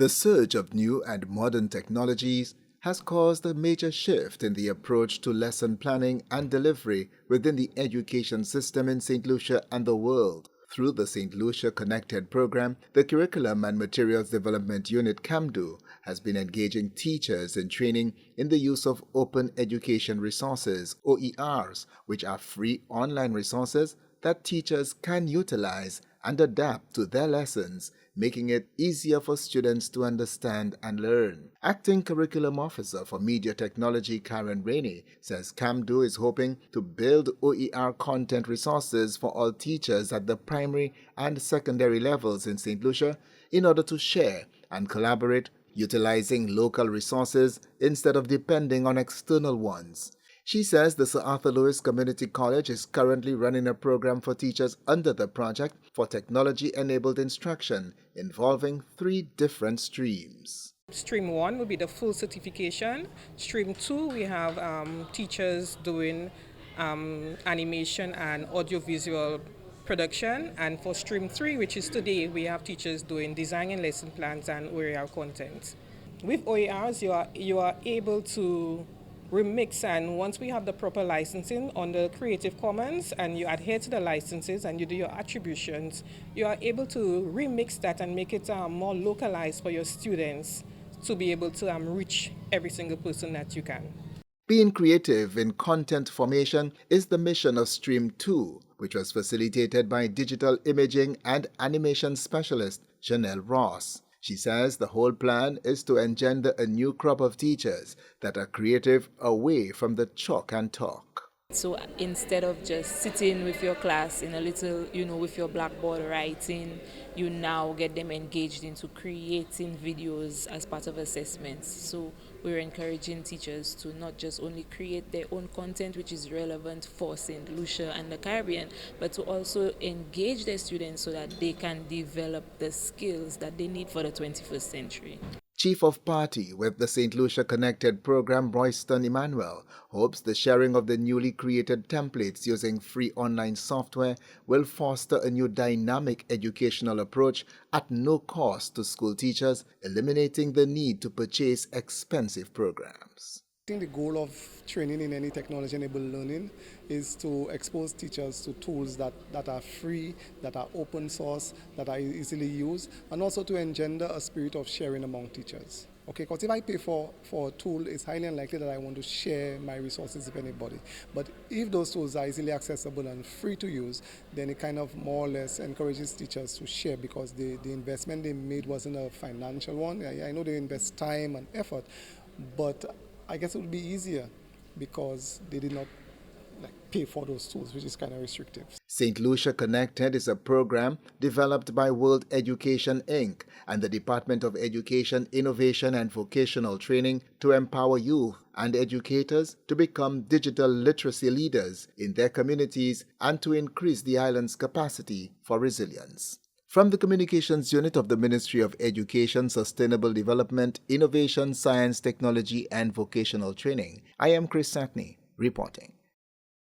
The surge of new and modern technologies has caused a major shift in the approach to lesson planning and delivery within the education system in St. Lucia and the world. Through the St. Lucia ConnectED program, the Curriculum and Materials Development Unit CAMDU has been engaging teachers in training in the use of Open Education Resources, OERs, which are free online resources that teachers can utilize and adapt to their lessons, making it easier for students to understand and learn. Acting Curriculum Officer for Media Technology Karen Rainey says CAMDU is hoping to build OER content resources for all teachers at the primary and secondary levels in St. Lucia in order to share and collaborate, utilizing local resources instead of depending on external ones. She says the Sir Arthur Lewis Community College is currently running a program for teachers under the project for technology-enabled instruction involving 3 different streams. Stream 1 will be the full certification. Stream 2, we have teachers doing animation and audiovisual production. And for Stream 3, which is today, we have teachers doing designing lesson plans and OER content. With OERs, you are able to remix, and once we have the proper licensing on the Creative Commons and you adhere to the licenses and you do your attributions, you are able to remix that and make it more localized for your students to be able to reach every single person that you can. Being creative in content formation is the mission of Stream 2, which was facilitated by digital imaging and animation specialist Janelle Ross. She says the whole plan is to engender a new crop of teachers that are creative away from the chalk and talk. So instead of just sitting with your class in a little, with your blackboard writing, you now get them engaged into creating videos as part of assessments. So we're encouraging teachers to not just only create their own content, which is relevant for St. Lucia and the Caribbean, but to also engage their students so that they can develop the skills that they need for the 21st century. Chief of Party with the St. Lucia ConnectED program, Royston Emmanuel, hopes the sharing of the newly created templates using free online software will foster a new dynamic educational approach at no cost to school teachers, eliminating the need to purchase expensive programs. I think the goal of training in any technology-enabled learning is to expose teachers to tools that are free, that are open source, that are easily used, and also to engender a spirit of sharing among teachers. Okay, because if I pay for a tool, it's highly unlikely that I want to share my resources with anybody. But if those tools are easily accessible and free to use, then it kind of more or less encourages teachers to share, because the investment they made wasn't a financial one. I know they invest time and effort, but I guess it would be easier because they did not pay for those tools, which is kind of restrictive. St. Lucia ConnectED is a program developed by World Education Inc. and the Department of Education, Innovation and Vocational Training to empower youth and educators to become digital literacy leaders in their communities and to increase the island's capacity for resilience. From the Communications Unit of the Ministry of Education, Sustainable Development, Innovation, Science, Technology and Vocational Training, I am Satney reporting.